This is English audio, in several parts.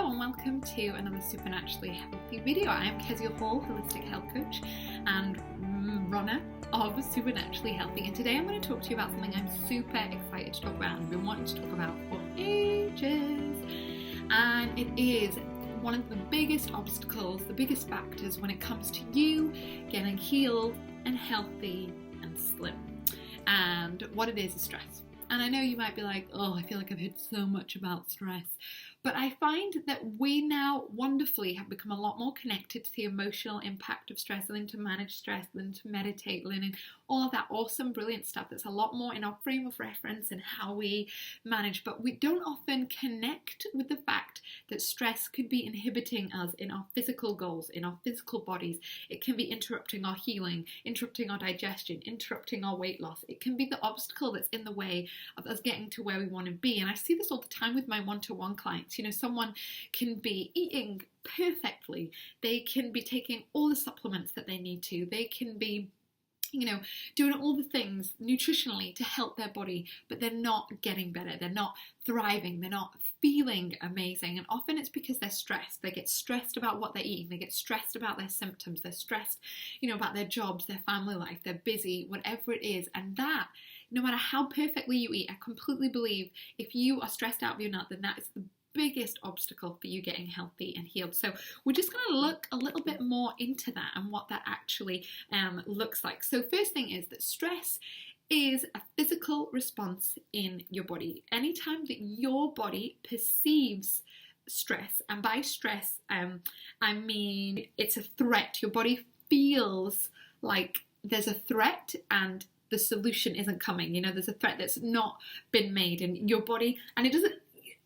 Hello and welcome to another Supernaturally Healthy video. I am Kezia Hall, Holistic Health Coach and runner of Supernaturally Healthy, and today I'm going to talk to you about something I'm super excited to talk about and I've been wanting to talk about for ages, and it is one of the biggest obstacles, the biggest factors when it comes to you getting healed and healthy and slim. And what it is stress. And I know you might be like, oh, I feel like I've heard so much about stress. But I find that we now wonderfully have become a lot more connected to the emotional impact of stress, learning to manage stress, learning to meditate, learning all of that awesome, brilliant stuff that's a lot more in our frame of reference and how we manage. But we don't often connect with the fact that stress could be inhibiting us in our physical goals, in our physical bodies. It can be interrupting our healing, interrupting our digestion, interrupting our weight loss. It can be the obstacle that's in the way of us getting to where we want to be. And I see this all the time with my one-to-one clients. You know, someone can be eating perfectly. They can be taking all the supplements that they need to. They can be, doing all the things nutritionally to help their body, but they're not getting better. They're not thriving. They're not feeling amazing. And often it's because they're stressed. They get stressed about what they're eating. They get stressed about their symptoms. They're stressed, about their jobs, their family life. They're busy, whatever it is. And that, no matter how perfectly you eat, I completely believe if you are stressed out of your nut, then that is the biggest obstacle for you getting healthy and healed. So we're just going to look a little bit more into that and what that actually looks like. So first thing is that stress is a physical response in your body. Anytime that your body perceives stress, and by stress I mean it's a threat, your body feels like there's a threat and the solution isn't coming. There's a threat that's not been made, and your body, and it doesn't,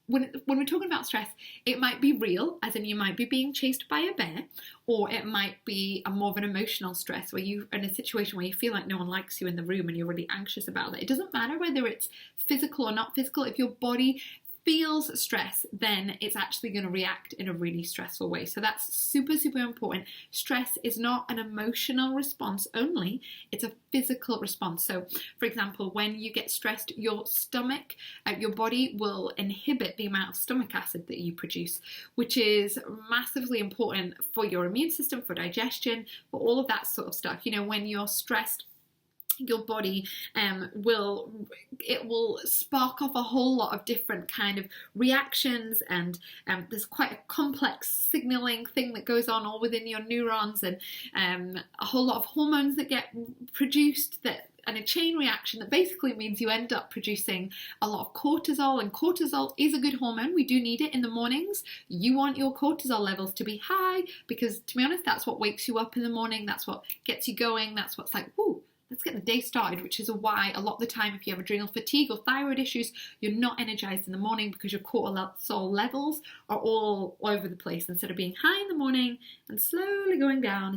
when we're talking about stress, it might be real, as in you might be being chased by a bear, or it might be a more of an emotional stress where you're in a situation where you feel like no one likes you in the room and you're really anxious about it. It doesn't matter whether it's physical or not physical. If your body feels stress, then it's actually going to react in a really stressful way. So that's super, super important. Stress is not an emotional response only, it's a physical response. So for example, when you get stressed, your stomach, your body will inhibit the amount of stomach acid that you produce, which is massively important for your immune system, for digestion, for all of that sort of stuff. When you're stressed, your body will spark off a whole lot of different kind of reactions, and there's quite a complex signaling thing that goes on all within your neurons, and a whole lot of hormones that get produced, and a chain reaction that basically means you end up producing a lot of cortisol, and cortisol is a good hormone. We do need it in the mornings. You want your cortisol levels to be high because, to be honest, that's what wakes you up in the morning. That's what gets you going. That's what's like, woo, let's get the day started, which is why a lot of the time if you have adrenal fatigue or thyroid issues, you're not energized in the morning because your cortisol levels are all over the place instead of being high in the morning and slowly going down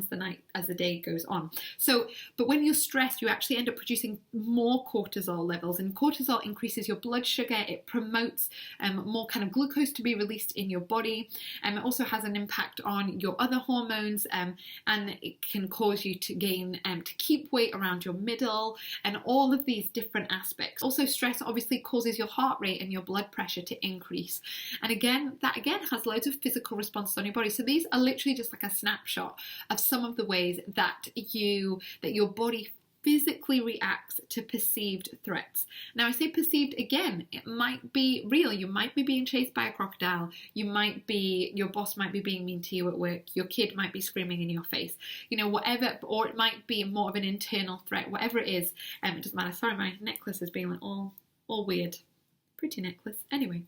as the day goes on. So, but when you're stressed, you actually end up producing more cortisol levels, and cortisol increases your blood sugar. It promotes more kind of glucose to be released in your body. It also has an impact on your other hormones, and it can cause you to gain, to keep weight around your middle, and all of these different aspects. Also, stress obviously causes your heart rate and your blood pressure to increase, and that has loads of physical responses on your body. So these are literally just like a snapshot of some of the ways that your body physically reacts to perceived threats. Now I say perceived again, it might be real. You might be being chased by a crocodile. Your boss might be being mean to you at work. Your kid might be screaming in your face. Whatever, or it might be more of an internal threat. Whatever it is, it doesn't matter. Sorry, my necklace is being all weird. Pretty necklace. Anyway,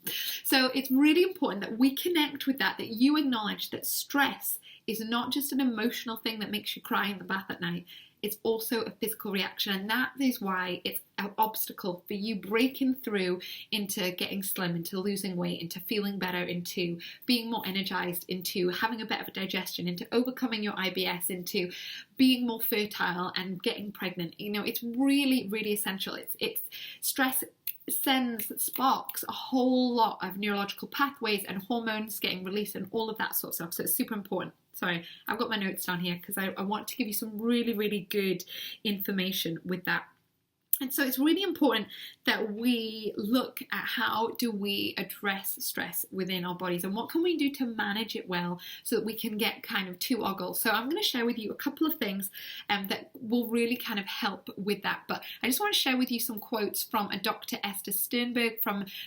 so it's really important that we connect with that you acknowledge that stress is not just an emotional thing that makes you cry in the bath at night. It's also a physical reaction, and that is why it's an obstacle for you breaking through into getting slim, into losing weight, into feeling better, into being more energized, into having a better digestion, into overcoming your IBS, into being more fertile and getting pregnant. It's really, really essential. It's stress sparks a whole lot of neurological pathways and hormones getting released and all of that sort of stuff. So it's super important. Sorry, I've got my notes down here because I want to give you some really, really good information with that. And so it's really important that we look at how do we address stress within our bodies and what can we do to manage it well so that we can get kind of to our goals. So I'm going to share with you a couple of things that will really kind of help with that. But I just want to share with you some quotes from a Dr. Esther Sternberg.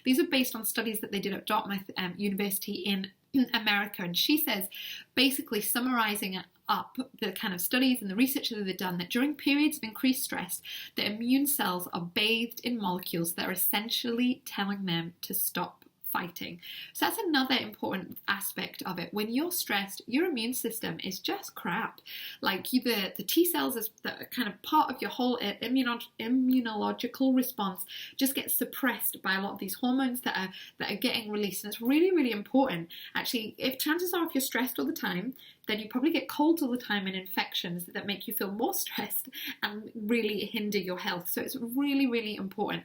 These are based on studies that they did at Dartmouth University in America. And she says, basically summarizing up the kind of studies and the research that they've done, that during periods of increased stress, the immune cells are bathed in molecules that are essentially telling them to stop fighting. So that's another important aspect of it. When you're stressed, your immune system is just crap. Like the T cells is the kind of part of your whole immunological response just gets suppressed by a lot of these hormones that are getting released. And it's really, really important. Actually, if chances are if you're stressed all the time, then you probably get colds all the time and infections that make you feel more stressed and really hinder your health. So it's really, really important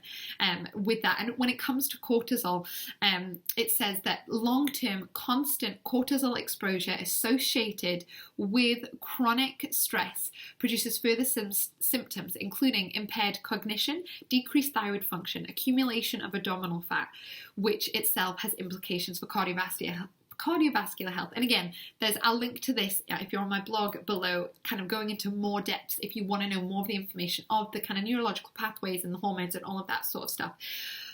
with that. And when it comes to cortisol, it says that long-term constant cortisol exposure associated with chronic stress produces further symptoms, including impaired cognition, decreased thyroid function, accumulation of abdominal fat, which itself has implications for cardiovascular health. And again, I'll link to this if you're on my blog below, kind of going into more depths if you want to know more of the information of the kind of neurological pathways and the hormones and all of that sort of stuff.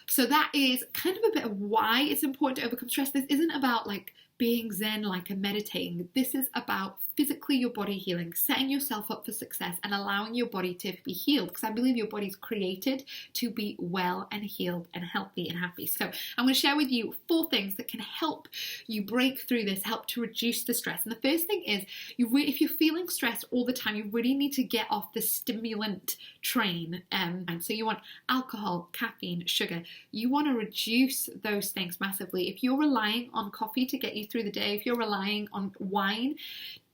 So that is kind of a bit of why it's important to overcome stress. This isn't about like being zen, like a meditating. This is about physically your body healing, setting yourself up for success and allowing your body to be healed, because I believe your body's created to be well and healed and healthy and happy. So I'm going to share with you 4 things that can help you break through this, help to reduce the stress. And the first thing is, if you're feeling stressed all the time, you really need to get off the stimulant train. And so you want alcohol, caffeine, sugar. You want to reduce those things massively. If you're relying on coffee to get you through the day, if you're relying on wine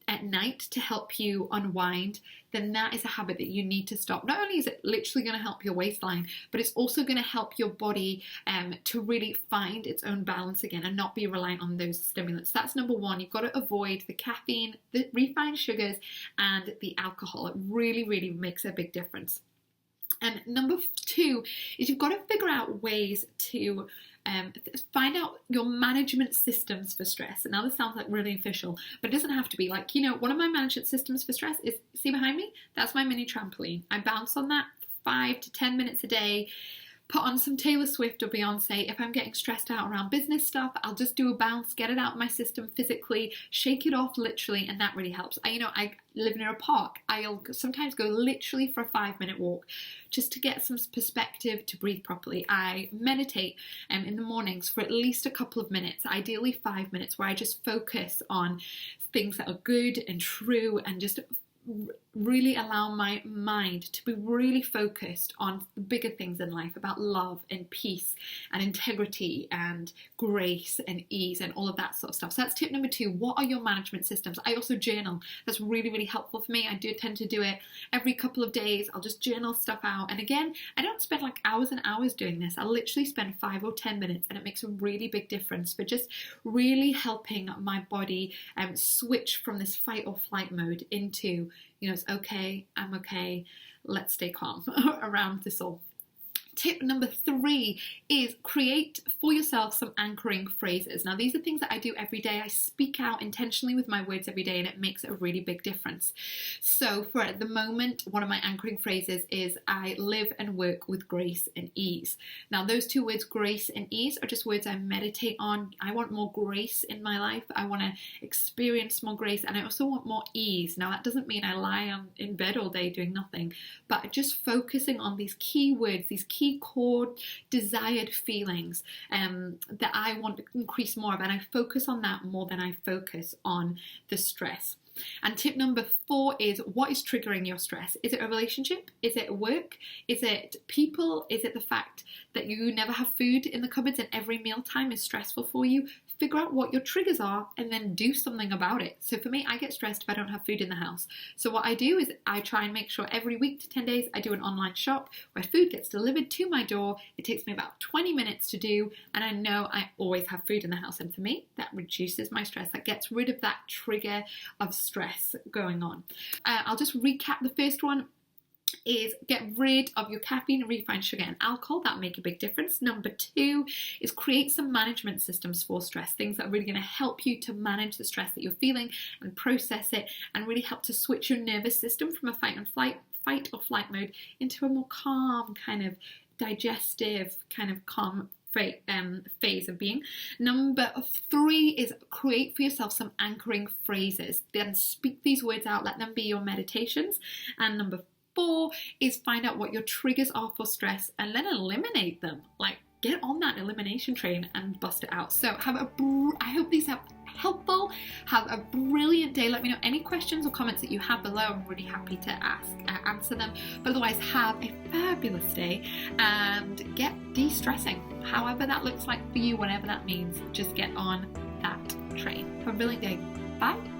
at night to help you unwind, then that is a habit that you need to stop. Not only is it literally going to help your waistline, but it's also going to help your body to really find its own balance again and not be reliant on those stimulants. That's number 1. You've got to avoid the caffeine, the refined sugars, and the alcohol. It really, really makes a big difference. And number 2 is you've got to figure out ways to find out your management systems for stress. And now this sounds like really official, but it doesn't have to be. Like, one of my management systems for stress is, see behind me? That's my mini trampoline. I bounce on that 5 to 10 minutes a day. Put on some Taylor Swift or Beyonce. If I'm getting stressed out around business stuff, I'll just do a bounce, get it out of my system physically, shake it off literally, and that really helps. I live near a park. I'll sometimes go literally for a 5-minute walk just to get some perspective, to breathe properly. I meditate in the mornings for at least a couple of minutes, ideally 5 minutes, where I just focus on things that are good and true and just really allow my mind to be really focused on the bigger things in life, about love and peace and integrity and grace and ease and all of that sort of stuff. So that's tip number 2. What are your management systems? I also journal. That's really, really helpful for me. I do tend to do it every couple of days. I'll just journal stuff out. And again, I don't spend like hours and hours doing this. I'll literally spend 5 or 10 minutes, and it makes a really big difference for just really helping my body switch from this fight or flight mode into, it's okay, I'm okay, let's stay calm around this all. Tip number 3 is create for yourself some anchoring phrases. Now, these are things that I do every day. I speak out intentionally with my words every day, and it makes a really big difference. So for at the moment, one of my anchoring phrases is, I live and work with grace and ease. Now, those 2 words, grace and ease, are just words I meditate on. I want more grace in my life. I want to experience more grace, and I also want more ease. Now, that doesn't mean I lie in bed all day doing nothing, but just focusing on these key words, these key core desired feelings that I want to increase more of, and I focus on that more than I focus on the stress. And tip number 4 is, what is triggering your stress? Is it a relationship? Is it work? Is it people? Is it the fact that you never have food in the cupboards and every mealtime is stressful for you? Figure out what your triggers are and then do something about it. So for me, I get stressed if I don't have food in the house. So what I do is I try and make sure every week to 10 days I do an online shop where food gets delivered to my door. It takes me about 20 minutes to do, and I know I always have food in the house. And for me, that reduces my stress. That gets rid of that trigger of stress going on. I'll just recap the first one. is get rid of your caffeine, refined sugar and alcohol. That'll make a big difference. Number 2 is create some management systems for stress, things that are really going to help you to manage the stress that you're feeling and process it, and really help to switch your nervous system from a fight or flight mode into a more calm, kind of digestive, kind of calm phase of being. Number 3 is create for yourself some anchoring phrases. Then speak these words out, let them be your meditations. And number 4 is find out what your triggers are for stress and then eliminate them. Like, get on that elimination train and bust it out. So I hope these are helpful. Have a brilliant day. Let me know any questions or comments that you have below. I'm really happy to answer them. But otherwise, have a fabulous day and get de-stressing. However that looks like for you, whatever that means, just get on that train. Have a brilliant day. Bye.